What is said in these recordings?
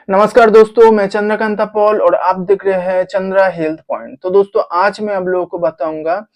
नमस्कार दोस्तों, मैं चंद्रकांता पॉल और आप देख रहे हैं चंद्रा हेल्थ पॉइंट। तो दोस्तों, आज मैं आप लोगों को बताऊंगा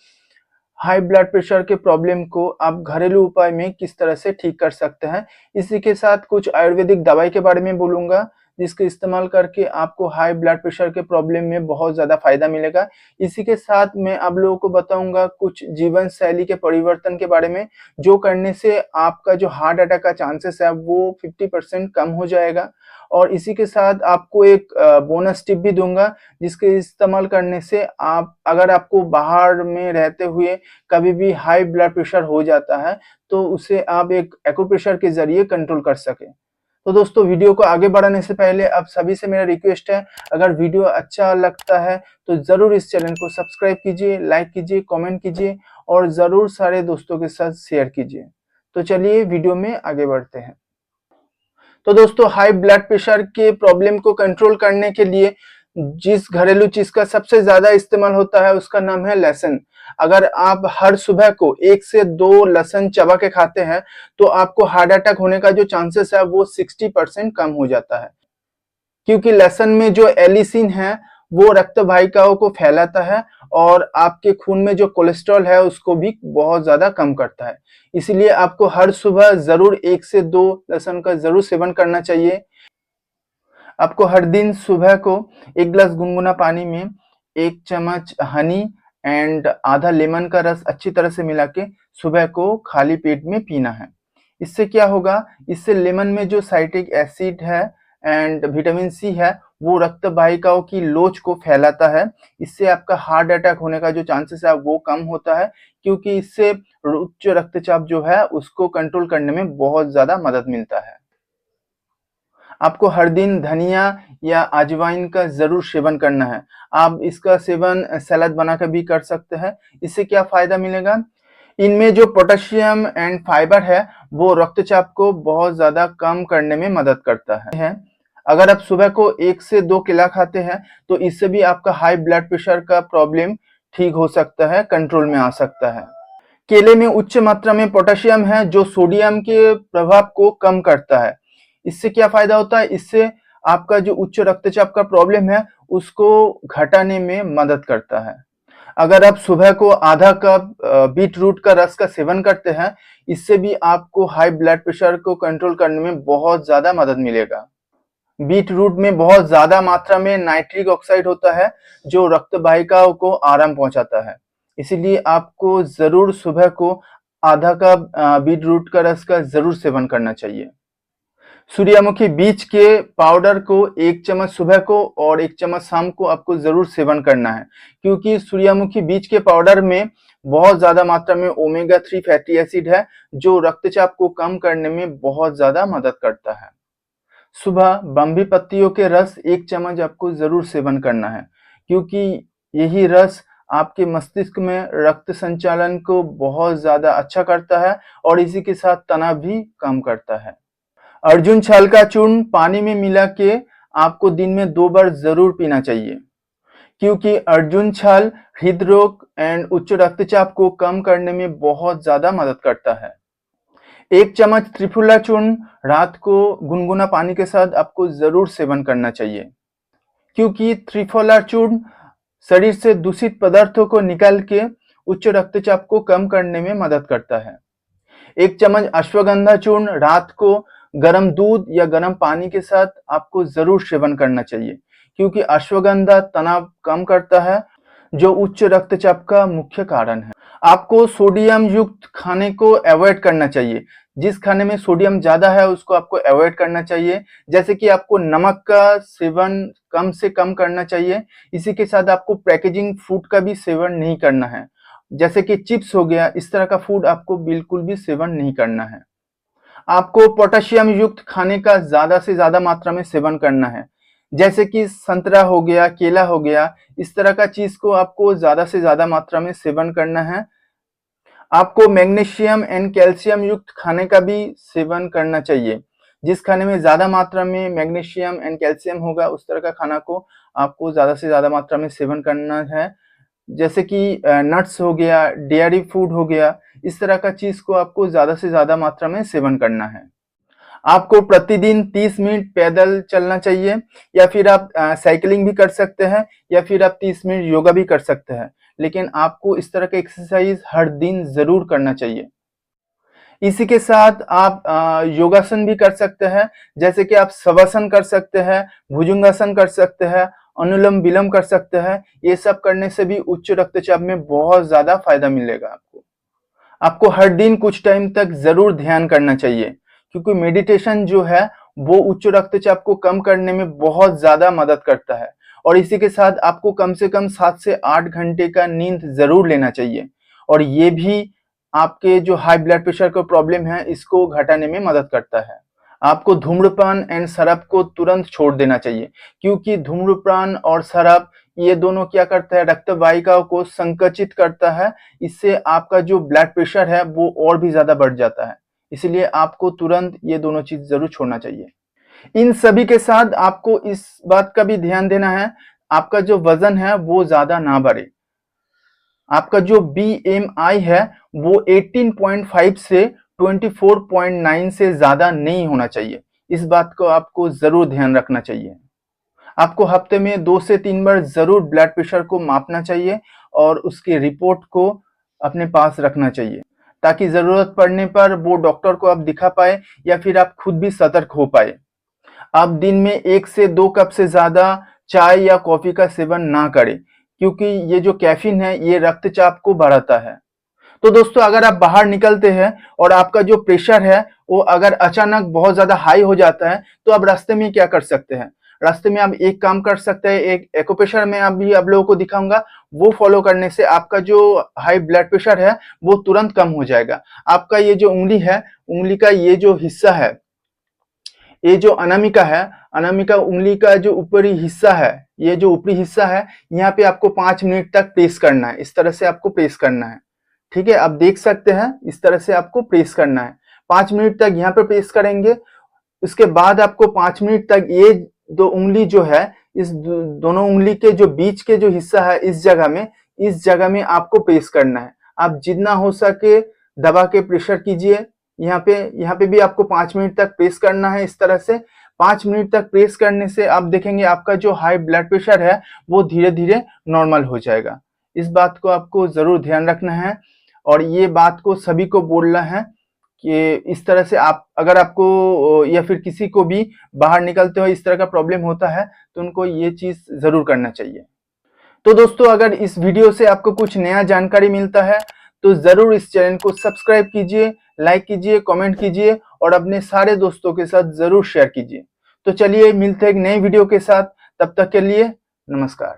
हाई ब्लड प्रेशर के प्रॉब्लम को आप घरेलू उपाय में किस तरह से ठीक कर सकते हैं। इसी के साथ कुछ आयुर्वेदिक दवाई के बारे में बोलूंगा, जिसके इस्तेमाल करके आपको हाई ब्लड प्रेशर के प्रॉब्लम में बहुत ज़्यादा फायदा मिलेगा। इसी के साथ मैं आप लोगों को बताऊंगा कुछ जीवन शैली के परिवर्तन के बारे में, जो करने से आपका जो हार्ट अटैक का चांसेस है वो 50% कम हो जाएगा। और इसी के साथ आपको एक बोनस टिप भी दूंगा, जिसके इस्तेमाल करने से आप अगर आपको बाहर में रहते हुए कभी भी हाई ब्लड प्रेशर हो जाता है, तो उसे आप एक एक्यूप्रेशर के ज़रिए कंट्रोल कर सकें। तो दोस्तों, वीडियो को आगे बढ़ाने से पहले आप सभी से मेरा रिक्वेस्ट है, अगर वीडियो अच्छा लगता है तो ज़रूर इस चैनल को सब्सक्राइब कीजिए, लाइक कीजिए, कमेंट कीजिए और ज़रूर सारे दोस्तों के साथ शेयर कीजिए। तो चलिए वीडियो में आगे बढ़ते हैं। तो दोस्तों, हाई ब्लड प्रेशर के प्रॉब्लम को कंट्रोल करने के लिए जिस घरेलू चीज का सबसे ज्यादा इस्तेमाल होता है उसका नाम है लहसुन। अगर आप हर सुबह को 1 से 2 लहसुन चबा के खाते हैं तो आपको हार्ट अटैक होने का जो चांसेस है वो 60% कम हो जाता है, क्योंकि लहसुन में जो एलिसिन है वो रक्त वाहिकाओं को फैलाता है और आपके खून में जो कोलेस्ट्रॉल है उसको भी बहुत ज्यादा कम करता है। इसलिए आपको हर सुबह जरूर 1 से 2 लहसुन का जरूर सेवन करना चाहिए। आपको हर दिन सुबह को 1 गिलास गुनगुना पानी में 1 चम्मच हनी एंड आधा लेमन का रस अच्छी तरह से मिला के सुबह को खाली पेट में पीना है। इससे क्या होगा, इससे लेमन में जो साइट्रिक एसिड है एंड विटामिन सी है वो रक्त वाहिकाओं की लोच को फैलाता है। इससे आपका हार्ट अटैक होने का जो चांसेस है वो कम होता है, क्योंकि इससे उच्च रक्तचाप जो है उसको कंट्रोल करने में बहुत ज्यादा मदद मिलता है। आपको हर दिन धनिया या अजवाइन का जरूर सेवन करना है। आप इसका सेवन सलाद बनाकर भी कर सकते हैं। इससे क्या फायदा मिलेगा, इनमें जो पोटेशियम एंड फाइबर है वो रक्तचाप को बहुत ज्यादा कम करने में मदद करता है। अगर आप सुबह को 1 से 2 केला खाते हैं तो इससे भी आपका हाई ब्लड प्रेशर का प्रॉब्लम ठीक हो सकता है, कंट्रोल में आ सकता है। केले में उच्च मात्रा में पोटेशियम है जो सोडियम के प्रभाव को कम करता है। इससे क्या फायदा होता है, इससे आपका जो उच्च रक्तचाप का प्रॉब्लम है उसको घटाने में मदद करता है। अगर आप सुबह को आधा कप बीट रूट का रस का सेवन करते हैं, इससे भी आपको हाई ब्लड प्रेशर को कंट्रोल करने में बहुत ज्यादा मदद मिलेगा। बीट रूट में बहुत ज्यादा मात्रा में नाइट्रिक ऑक्साइड होता है जो रक्त वाहिकाओं को आराम पहुंचाता है। इसीलिए आपको जरूर सुबह को आधा कप बीट रूट का रस का जरूर सेवन करना चाहिए। सूर्यमुखी बीज के पाउडर को 1 चम्मच सुबह को और 1 चम्मच शाम को आपको जरूर सेवन करना है, क्योंकि सूर्यमुखी बीज के पाउडर में बहुत ज्यादा मात्रा में ओमेगा 3 फैटी एसिड है जो रक्तचाप को कम करने में बहुत ज्यादा मदद करता है। सुबह बम्बी पत्तियों के रस 1 चम्मच आपको जरूर सेवन करना है, क्योंकि यही रस आपके मस्तिष्क में रक्त संचालन को बहुत ज्यादा अच्छा करता है और इसी के साथ तनाव भी कम करता है। अर्जुन छाल का चूर्ण पानी में मिला के आपको दिन में 2 बार जरूर पीना चाहिए, क्योंकि अर्जुन छाल हृदरोग एंड उच्च रक्तचाप को कम करने में बहुत ज्यादा मदद करता है। 1 चम्मच त्रिफला चूर्ण रात को गुनगुना पानी के साथ आपको जरूर सेवन करना चाहिए, क्योंकि त्रिफला चूर्ण शरीर से दूषित पदार्थों को निकाल के उच्च रक्तचाप को कम करने में मदद करता है। 1 चम्मच अश्वगंधा चूर्ण रात को गर्म दूध या गर्म पानी के साथ आपको जरूर सेवन करना चाहिए, क्योंकि अश्वगंधा तनाव कम करता है जो उच्च रक्तचाप का मुख्य कारण है। आपको सोडियम युक्त खाने को अवॉइड करना चाहिए। जिस खाने में सोडियम ज्यादा है उसको आपको अवॉइड करना चाहिए, जैसे कि आपको नमक का सेवन कम से कम करना चाहिए। इसी के साथ आपको पैकेजिंग फूड का भी सेवन नहीं करना है, जैसे कि चिप्स हो गया, इस तरह का फूड आपको बिल्कुल भी सेवन नहीं करना है। आपको पोटेशियम युक्त खाने का ज्यादा से ज्यादा मात्रा में सेवन करना है, जैसे कि संतरा हो गया, केला हो गया, इस तरह का चीज को आपको ज्यादा से ज्यादा मात्रा में सेवन करना है। आपको मैग्नीशियम एंड कैल्शियम युक्त खाने का भी सेवन करना चाहिए। जिस खाने में ज्यादा मात्रा में मैग्नीशियम एंड कैल्शियम होगा उस तरह का खाना को आपको ज्यादा से ज्यादा मात्रा में सेवन करना है, जैसे कि नट्स हो गया, डेयरी फूड हो गया, इस तरह का चीज को आपको ज्यादा से ज्यादा मात्रा में सेवन करना है। आपको प्रतिदिन 30 मिनट पैदल चलना चाहिए, या फिर आप साइकिलिंग भी कर सकते हैं, या फिर आप 30 मिनट योगा भी कर सकते हैं। लेकिन आपको इस तरह का एक्सरसाइज हर दिन जरूर करना चाहिए। इसी के साथ आप योगासन भी कर सकते हैं, जैसे कि आप शवासन कर सकते हैं, भुजंगासन कर सकते हैं, अनुलोम विलोम कर सकते हैं। ये सब करने से भी उच्च रक्तचाप में बहुत ज्यादा फायदा मिलेगा आपको। आपको हर दिन कुछ टाइम तक जरूर ध्यान करना चाहिए, क्योंकि मेडिटेशन जो है वो उच्च रक्तचाप को कम करने में बहुत ज्यादा मदद करता है। और इसी के साथ आपको कम से कम 7 से 8 घंटे का नींद जरूर लेना चाहिए। और ये भी आपके जो हाई ब्लड प्रेशर का प्रॉब्लम है इसको घटाने में मदद करता है। आपको धूम्रपान एंड शराब को तुरंत छोड़ देना चाहिए, क्योंकि धूम्रपान और शराब ये दोनों क्या करता है, रक्त वाहिकाओं को संकुचित करता है। इससे आपका जो ब्लड प्रेशर है वो और भी ज्यादा बढ़ जाता है। इसलिए आपको तुरंत ये दोनों चीज जरूर छोड़ना चाहिए। इन सभी के साथ आपको इस बात का भी ध्यान देना है, आपका जो वजन है वो ज्यादा ना बढ़े। आपका जो BMI है वो 18.5 से 24.9 से ज्यादा नहीं होना चाहिए। इस बात को आपको जरूर ध्यान रखना चाहिए। आपको हफ्ते में 2 से 3 बार जरूर ब्लड प्रेशर को मापना चाहिए और उसकी रिपोर्ट को अपने पास रखना चाहिए, ताकि जरूरत पड़ने पर वो डॉक्टर को आप दिखा पाए या फिर आप खुद भी सतर्क हो पाए। आप दिन में 1 से 2 कप से ज्यादा चाय या कॉफी का सेवन ना करें, क्योंकि ये जो कैफीन है ये रक्तचाप को बढ़ाता है। तो दोस्तों, अगर आप बाहर निकलते हैं और आपका जो प्रेशर है वो अगर अचानक बहुत ज्यादा हाई हो जाता है, तो आप रास्ते में क्या कर सकते हैं? रास्ते में आप एक काम कर सकते हैं, एक एक्यूप्रेशर में अभी आप लोगों को दिखाऊंगा, वो फॉलो करने से आपका जो हाई ब्लड प्रेशर है वो तुरंत कम हो जाएगा। आपका ये जो उंगली है, उंगली का ये जो हिस्सा है, ये जो अनामिका है, अनामिका उंगली का जो ऊपरी हिस्सा है, ये जो ऊपरी हिस्सा है, यहाँ पे आपको 5 मिनट तक प्रेस करना है। इस तरह से आपको प्रेस करना है। ठीक है, आप देख सकते हैं, इस तरह से आपको प्रेस करना है। 5 मिनट तक यहाँ पे प्रेस करेंगे। उसके बाद आपको 5 मिनट तक ये दो उंगली जो है, इस दोनों उंगली के जो बीच के जो हिस्सा है, इस जगह में आपको प्रेस करना है। आप जितना हो सके दबा के प्रेशर कीजिए। यहाँ पे भी आपको 5 मिनट तक प्रेस करना है। इस तरह से 5 मिनट तक प्रेस करने से आप देखेंगे आपका जो हाई ब्लड प्रेशर है वो धीरे धीरे नॉर्मल हो जाएगा। इस बात को आपको जरूर ध्यान रखना है, और ये बात को सभी को बोलना है कि इस तरह से आप, अगर आपको या फिर किसी को भी बाहर निकलते हो इस तरह का प्रॉब्लम होता है, तो उनको ये चीज जरूर करना चाहिए। तो दोस्तों, अगर इस वीडियो से आपको कुछ नया जानकारी मिलता है तो जरूर इस चैनल को सब्सक्राइब कीजिए, लाइक कीजिए, कमेंट कीजिए और अपने सारे दोस्तों के साथ जरूर शेयर कीजिए। तो चलिए मिलते हैं एक नए वीडियो के साथ, तब तक के लिए नमस्कार।